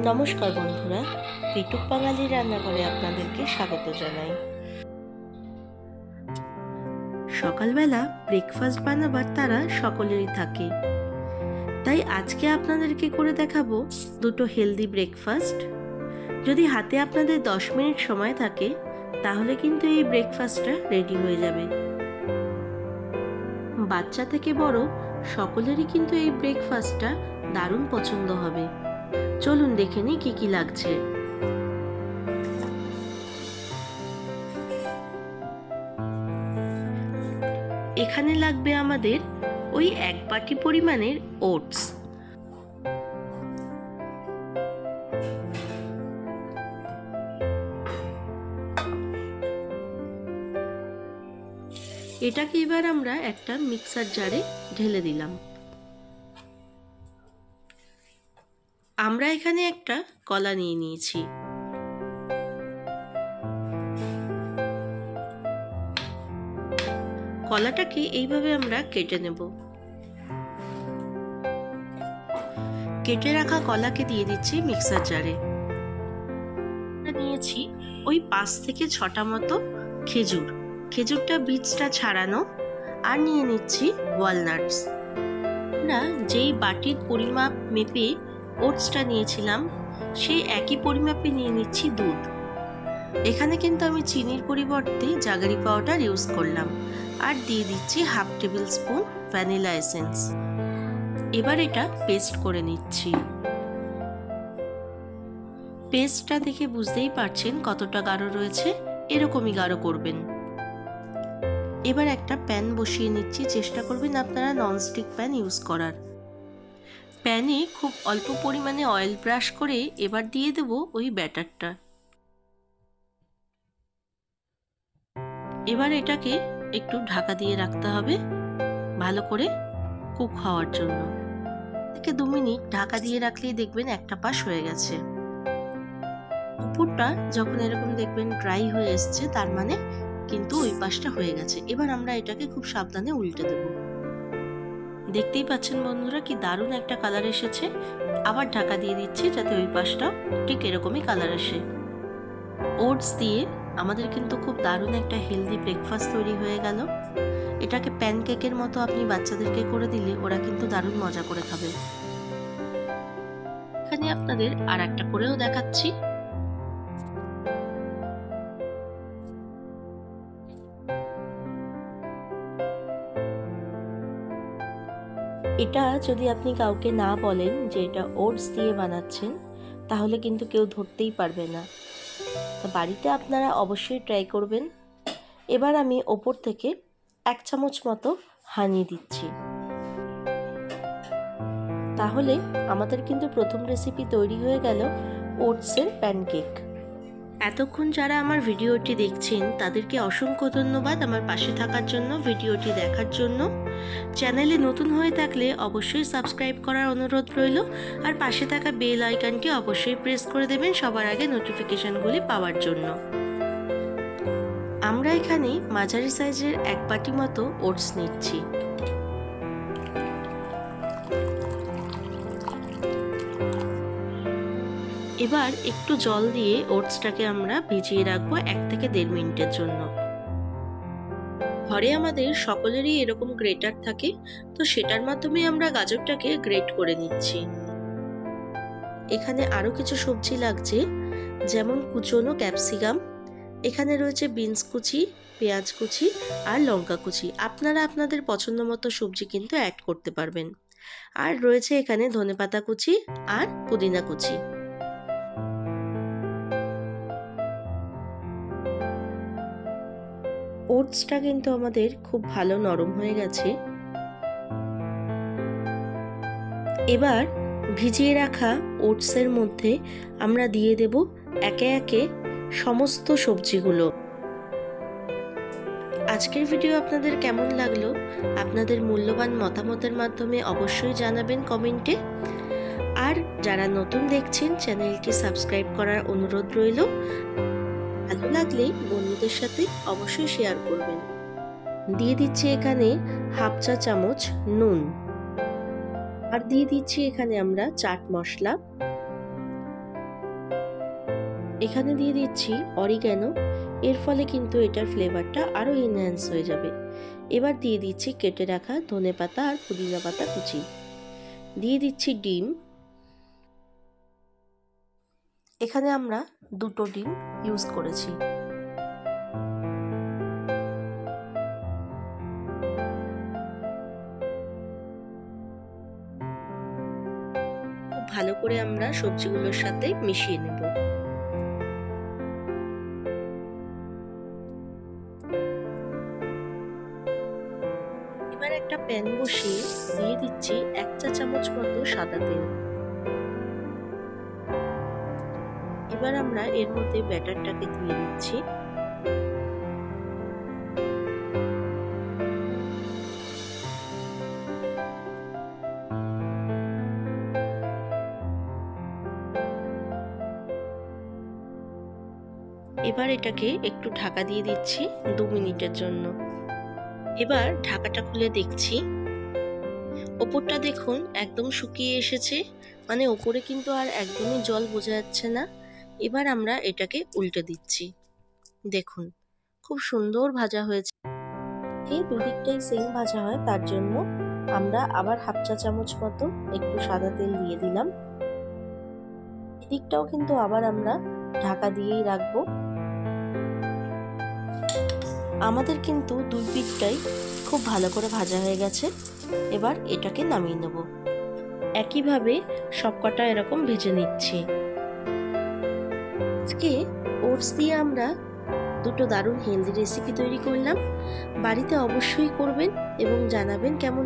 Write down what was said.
নমস্কার বন্ধুরা, পেটুক বাঙালি রান্নাঘরে আপনাদেরকে স্বাগত জানাই। সকালবেলা ব্রেকফাস্ট বানাবার তারা সকলেরই থাকে, তাই আজকে আপনাদেরকে করে দেখাবো দুটো হেলদি ব্রেকফাস্ট। যদি হাতে আপনাদের 10 মিনিট সময় থাকে তাহলে কিন্তু এই ব্রেকফাস্টটা রেডি হয়ে যাবে। বাচ্চা থেকে বড় সকলেরই কিন্তু এই ব্রেকফাস্টটা দারুণ পছন্দ হবে। চলুন দেখে নিই কি কি লাগছে। এখানে লাগবে আমাদের ওই 1 বাটি পরিমাণের ওটস। এটাকে এবার আমরা একটা মিক্সার জারে ঢেলে দিলাম। আমরা এখানে একটা কলা নিয়ে নিয়েছি। কলাটাকে এইভাবে আমরা কেটে নেব। কেটে রাখা কলাকে দিয়ে দিচ্ছি মিক্সার জারে। নিয়েছি ওই 5 থেকে 6টা মতো খেজুর, খেজুরটা বীজটা ছাড়ানো, আর নিয়ে নিচ্ছি ওয়ালনাটস। আমরা যেই বাটির পরিমাপ মেপে ওটসটা নিয়েছিলাম সেই একই পরিমাপে নিয়ে নিচ্ছি দুধ। এখানে কিন্তু আমি চিনির পরিবর্তে জাগারি পাউডার ইউজ করলাম, আর দিয়ে দিচ্ছি 1/2 টেবিল স্পুন ভ্যানিলা এসেন্স। এবার এটা পেস্ট করে নিচ্ছি। পেস্টটা দেখে বুঝতেই পারছেন কতটা গাঢ় রয়েছে, এরকমই গাঢ় করবেন। এবার একটা প্যান বসিয়ে নিচ্ছি। চেষ্টা করবেন আপনারা ননস্টিক প্যান ইউজ করার। প্যানে খুব অল্প পরিমাণে অয়েল ব্রাশ করে এবার দিয়ে দেব ওই ব্যাটারটা। এবার এটাকে একটু ঢাকা দিয়ে রাখতে হবে ভালো করে কুক হওয়ার জন্য। 1 থেকে 2 মিনিট ঢাকা দিয়ে রাখলেই দেখবেন একটা পাশ হয়ে গেছে। উপরটা যখন এরকম দেখবেন ড্রাই হয়ে এসছে, তার মানে কিন্তু ওই পাশটা হয়ে গেছে। এবার আমরা এটাকে খুব সাবধানে উল্টে দেব। দেখতেই পাচ্ছেন বন্ধুরা কি দারুণ একটা কালার এসেছে। আবার ঢাকা দিয়ে দিচ্ছি যাতে ওই পাশটাও ঠিক এরকমই কালার আসে। ওটস দিয়ে আমাদের কিন্তু খুব দারুণ একটা হেলদি ব্রেকফাস্ট তৈরি হয়ে গেল। এটাকে প্যানকেকের মতো আপনি বাচ্চাদেরকে করে দিলে ওরা কিন্তু দারুণ মজা করে খাবে। এখানে আপনাদের আর একটা করেও দেখাচ্ছি। এটা যদি আপনি কাউকে না বলেন যে এটা ওটস দিয়ে বানাচ্ছেন, তাহলে কিন্তু কেউ ধরতেই পারবে না। তো বাড়িতে আপনারা অবশ্যই ট্রাই করবেন। এবার আমি ওপর থেকে 1 চামচ মতো হানি দিচ্ছি। তাহলে আমাদের কিন্তু প্রথম রেসিপি তৈরি হয়ে গেল ওটসের প্যানকেক। এতক্ষণ যারা আমার ভিডিওটি দেখছেন তাদেরকে অসংখ্য ধন্যবাদ আমার পাশে থাকার জন্য, ভিডিওটি দেখার জন্য। চ্যানেলে নতুন হয়ে থাকলে অবশ্যই সাবস্ক্রাইব করার অনুরোধ রইল, আর পাশে থাকা বেল আইকনটি অবশ্যই প্রেস করে দেবেন সবার আগে নোটিফিকেশনগুলি পাওয়ার জন্য। আমরা এখানে মাঝারি সাইজের 1 বাটি মতো ওটস নিচ্ছি। এবার একটু জল দিয়ে ওটসটাকে আমরা ভিজিয়ে রাখবো 1 থেকে 1.5 মিনিটের জন্য। ঘরে আমাদের সকলেরই এরকম গ্রেটার থাকে, তো সেটার মাধ্যমে আমরা গাজরটাকে গ্রেট করে নিচ্ছি। এখানে আরো কিছু সবজি লাগছে, যেমন কুচনো ক্যাপসিকাম, এখানে রয়েছে বিনস কুচি, পেঁয়াজ কুচি আর লঙ্কা কুচি। আপনারা আপনাদের পছন্দ মতো সবজি কিন্তু অ্যাড করতে পারবেন। আর রয়েছে এখানে ধনেপাতা কুচি আর পুদিনা কুচি। ওটসটা কিন্তু আমাদের খুব ভালো নরম হয়ে গেছে। এবার ভিজিয়ে রাখা ওটসের মধ্যে আমরা দিয়ে দেব একে একে সমস্ত সবজিগুলো। আজকের ভিডিও আপনাদের কেমন লাগলো আপনাদের মূল্যবান মতামতের মাধ্যমে অবশ্যই জানাবেন কমেন্টে। আর যারা নতুন দেখছেন চ্যানেলটি সাবস্ক্রাইব করার অনুরোধ রইল। ভালো লাগলে বন্ধুদের সাথে অবশ্যই শেয়ার করবেন। দিয়ে দিচ্ছি এখানে 1/2 চা চামচ নুন, আর দিয়ে দিচ্ছি এখানে আমরা চাট মশলা, এখানে দিয়ে দিচ্ছি অরিগ্যানো, এর ফলে কিন্তু এটার ফ্লেভারটা আরও এনহ্যান্স হয়ে যাবে। এবার দিয়ে দিচ্ছি কেটে রাখা ধনেপাতা আর পুদিনা পাতা কুচি, দিয়ে দিচ্ছি ডিম। এখানে আমরা 2টো ডিম ইউজ করেছি। খুব ভালো করে আমরা সবজিগুলোর সাথে মিশিয়ে নেব। এবার একটা প্যান বসিয়ে দিয়ে দিচ্ছি 1 চা চামচ মতো সাদা তেল। এবার আমরা এর মধ্যে ব্যাটারটাকে দিয়ে দিচ্ছি। এবার এটাকে একটু ঢাকা দিয়ে দিচ্ছি 2 মিনিটের জন্য। এবার ঢাকাটা খুলে দেখছি, ওপরটা দেখুন একদম শুকিয়ে এসেছে, মানে ওপরে কিন্তু আর একদমই জল বোঝা যাচ্ছে না। এবার আমরা এটাকে উল্টে দিচ্ছি। দেখুন খুব সুন্দর ভাজা হয়েছে। এই দুদিকটাই সেম ভাজা হয়, তার জন্য আমরা আবার 1/2 চা চামচ মতো একটু সাদা তেল দিয়ে দিলাম। এদিকটাও কিন্তু আবার আমরা ঢাকা দিয়েই রাখবো। আমাদের কিন্তু দুই পিঠটাই খুব ভালো করে ভাজা হয়ে গেছে। এবার এটাকে নামিয়ে নেব। একইভাবে সবকটা এরকম ভেজে নিচ্ছি। আজকে ওটস দিয়ে আমরা 2টো দারুণ হেলদি রেসিপি তৈরি করলাম। বাড়িতে অবশ্যই করবেন এবং জানাবেন কেমন